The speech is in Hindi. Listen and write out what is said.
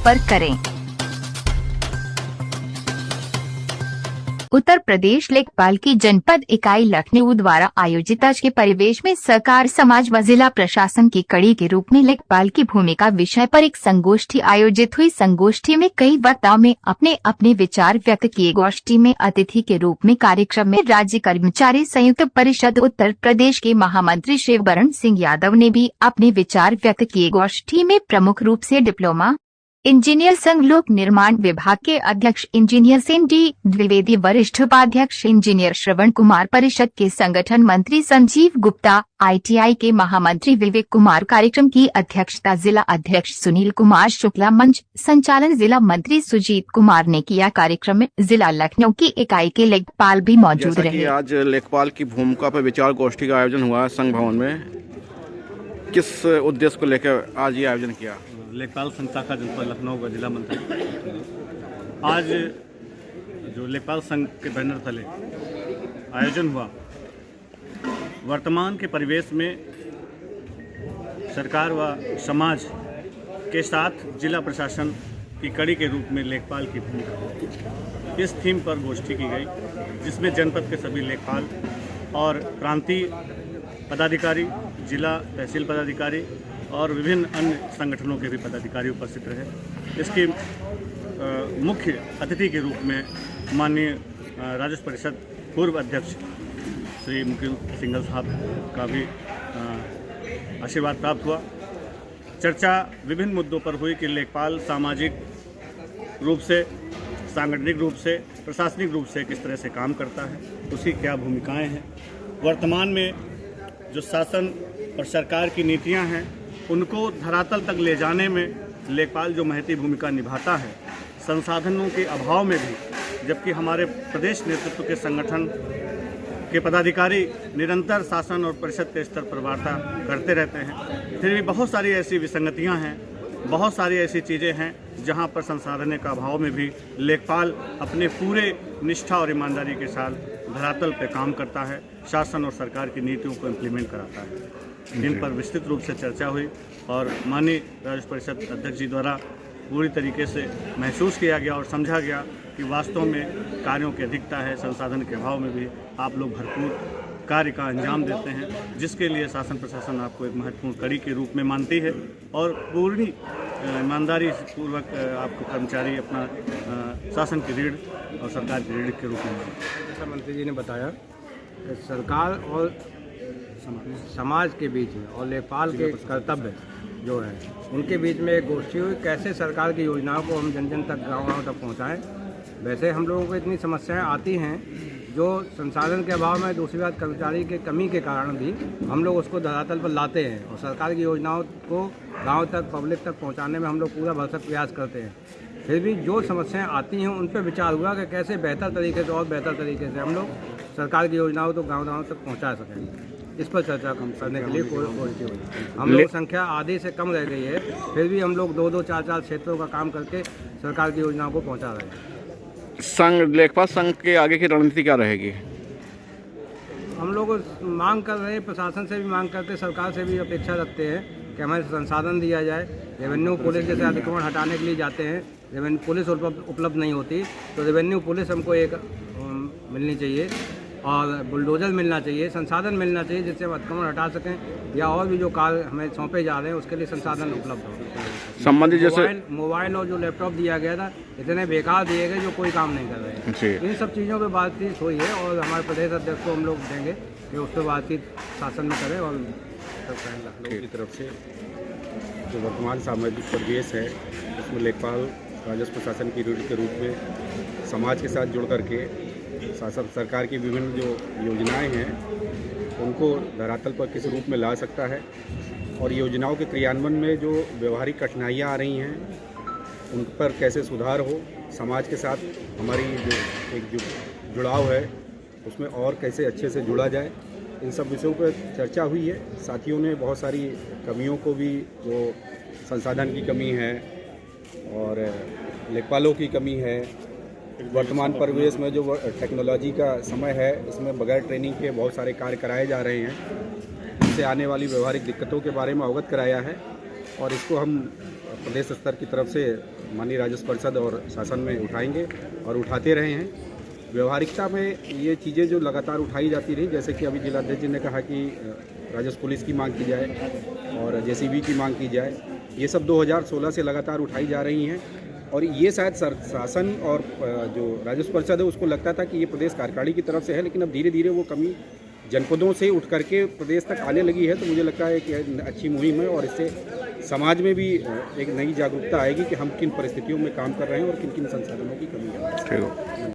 संपर्क करें। उत्तर प्रदेश लेखपाल की जनपद इकाई लखनऊ द्वारा आयोजित आज के परिवेश में सरकार, समाज व जिला प्रशासन की कड़ी के रूप में लेखपाल की भूमिका विषय पर एक संगोष्ठी आयोजित हुई। संगोष्ठी में कई वक्ताओं में अपने अपने विचार व्यक्त किए। गोष्ठी में अतिथि के रूप में कार्यक्रम में राज्य कर्मचारी संयुक्त परिषद उत्तर प्रदेश के महामंत्री शिवबरण सिंह यादव ने भी अपने विचार व्यक्त किए। गोष्ठी में प्रमुख रूप से डिप्लोमा इंजीनियर संघ लोक निर्माण विभाग के अध्यक्ष इंजीनियर सेन डी द्विवेदी, वरिष्ठ उपाध्यक्ष इंजीनियर श्रवण कुमार, परिषद के संगठन मंत्री संजीव गुप्ता, ITI के महामंत्री विवेक कुमार, कार्यक्रम की अध्यक्षता जिला अध्यक्ष सुनील कुमार शुक्ला, मंच संचालन जिला मंत्री सुजीत कुमार ने किया। कार्यक्रम में जिला लखनऊ की इकाई के लेखपाल भी मौजूद रहे। आज लेखपाल की भूमिका पर विचार गोष्ठी का आयोजन हुआ संघ भवन में। किस उद्देश्य को लेकर आज ये आयोजन किया? लेखपाल संघ शाखा जनपद लखनऊ का जिला मंत्री आज जो लेखपाल संघ के बैनर तले आयोजन हुआ, वर्तमान के परिवेश में सरकार व समाज के साथ जिला प्रशासन की कड़ी के रूप में लेखपाल की भूमिका, इस थीम पर गोष्ठी की गई, जिसमें जनपद के सभी लेखपाल और प्रांतीय पदाधिकारी, जिला तहसील पदाधिकारी और विभिन्न अन्य संगठनों के भी पदाधिकारी उपस्थित रहे। इसके मुख्य अतिथि के रूप में माननीय राजस्व परिषद पूर्व अध्यक्ष श्री मुकुल सिंघल साहब का भी आशीर्वाद प्राप्त हुआ। चर्चा विभिन्न मुद्दों पर हुई कि लेखपाल सामाजिक रूप से, सांगठनिक रूप से, प्रशासनिक रूप से किस तरह से काम करता है, उसकी क्या भूमिकाएं हैं, वर्तमान में जो शासन और सरकार की नीतियां हैं उनको धरातल तक ले जाने में लेखपाल जो महती भूमिका निभाता है, संसाधनों के अभाव में भी, जबकि हमारे प्रदेश नेतृत्व के संगठन के पदाधिकारी निरंतर शासन और परिषद के स्तर पर वार्ता करते रहते हैं, फिर भी बहुत सारी ऐसी विसंगतियां हैं, बहुत सारी ऐसी चीज़ें हैं जहां पर संसाधनों का अभाव में भी लेखपाल अपने पूरे निष्ठा और ईमानदारी के साथ धरातल पर काम करता है, शासन और सरकार की नीतियों को इम्प्लीमेंट कराता है। इन पर विस्तृत रूप से चर्चा हुई और माननीय राजस्व परिषद अध्यक्ष जी द्वारा पूरी तरीके से महसूस किया गया और समझा गया कि वास्तव में कार्यों की अधिकता है, संसाधन के अभाव में भी आप लोग भरपूर कार्य का अंजाम देते हैं, जिसके लिए शासन प्रशासन आपको एक महत्वपूर्ण कड़ी के रूप में मानती है और पूरी ईमानदारी पूर्वक आपको कर्मचारी अपना शासन की रीढ़ और सरकार की रीढ़ के रूप में मानते हैं। जैसा मंत्री जी ने बताया कि सरकार और समाज के बीच में और लेखपाल के कर्तव्य जो है उनके बीच में एक गोष्ठी हुई, कैसे सरकार की योजनाओं को हम जन जन तक, गाँव तक पहुँचाएँ। वैसे हम लोगों को इतनी समस्याएं आती हैं जो संसाधन के अभाव में, दूसरी बात कर्मचारी के कमी के कारण भी हम लोग उसको धरातल पर लाते हैं और सरकार की योजनाओं को गांव तक, पब्लिक तक पहुंचाने में हम लोग पूरा भरसक प्रयास करते हैं। फिर भी जो समस्याएं आती हैं उन पर विचार हुआ कि कैसे बेहतर तरीके से और बेहतर तरीके से हम लोग सरकार की योजनाओं को गाँव तक पहुँचा सकेंगे। इस पर चर्चा करने के लिए गोष्ठी हुई। हम लोग संख्या आधी से कम रह गई है, फिर भी हम लोग 2-2, 4-4 क्षेत्रों का काम करके सरकार की योजनाओं को पहुँचा रहे हैं। संघ, लेखपाल संघ के आगे की रणनीति क्या रहेगी? हम लोग मांग कर रहे हैं, प्रशासन से भी मांग करते, सरकार से भी अपेक्षा रखते हैं कि हमें संसाधन दिया जाए। रेवेन्यू पुलिस जैसे अतिक्रमण हटाने के लिए जाते हैं, रेवेन्यू पुलिस उपलब्ध नहीं होती, तो रेवेन्यू पुलिस हमको एक मिलनी चाहिए और बुलडोजर मिलना चाहिए, संसाधन मिलना चाहिए जिससे हम अतिक्रमण हटा सकें, या और भी जो कार्य हमें सौंपे जा रहे हैं उसके लिए संसाधन उपलब्ध हो। संबंधित जैसे मोबाइल और जो लैपटॉप दिया गया था, इतने बेकार दिए गए जो कोई काम नहीं कर रहे हैं। इन सब चीज़ों पर बातचीत हुई है और हमारे प्रदेश अध्यक्ष को हम लोग देंगे कि उस पर बातचीत शासन में करें। और लखनऊ की तरफ से जो वर्तमान सामाजिक परिवेश है उसमें लेखपाल राजस्व प्रशासन की रीढ़ के रूप में समाज के साथ जुड़ करके शासन, सरकार की विभिन्न जो योजनाएं हैं उनको धरातल पर किस रूप में ला सकता है और योजनाओं के क्रियान्वयन में जो व्यवहारिक कठिनाइयां आ रही हैं उन पर कैसे सुधार हो, समाज के साथ हमारी जो जुड़ाव है उसमें और कैसे अच्छे से जुड़ा जाए, इन सब विषयों पर चर्चा हुई है। साथियों ने बहुत सारी कमियों को भी, जो संसाधन की कमी है और लेखपालों की कमी है, वर्तमान परिवेश में जो टेक्नोलॉजी का समय है इसमें बगैर ट्रेनिंग के बहुत सारे कार्य कराए जा रहे हैं, इससे आने वाली व्यवहारिक दिक्कतों के बारे में अवगत कराया है और इसको हम प्रदेश स्तर की तरफ से माननीय राजस्व परिषद और शासन में उठाएंगे और उठाते रहे हैं। व्यवहारिकता में ये चीज़ें जो लगातार उठाई जाती रही, जैसे कि अभी जिलाध्यक्ष जी ने कहा कि राजस्व पुलिस की मांग की जाए और जेसीबी की मांग की जाए, ये सब 2016 से लगातार उठाई जा रही हैं। और ये शायद शासन और जो राजस्व परिषद है उसको लगता था कि ये प्रदेश कार्यकारिणी की तरफ से है, लेकिन अब धीरे धीरे वो कमी जनपदों से उठ करके प्रदेश तक आने लगी है। तो मुझे लगता है कि अच्छी मुहिम है और इससे समाज में भी एक नई जागरूकता आएगी कि हम किन परिस्थितियों में काम कर रहे हैं और किन किन संसाधनों की कमी है। ठीक है।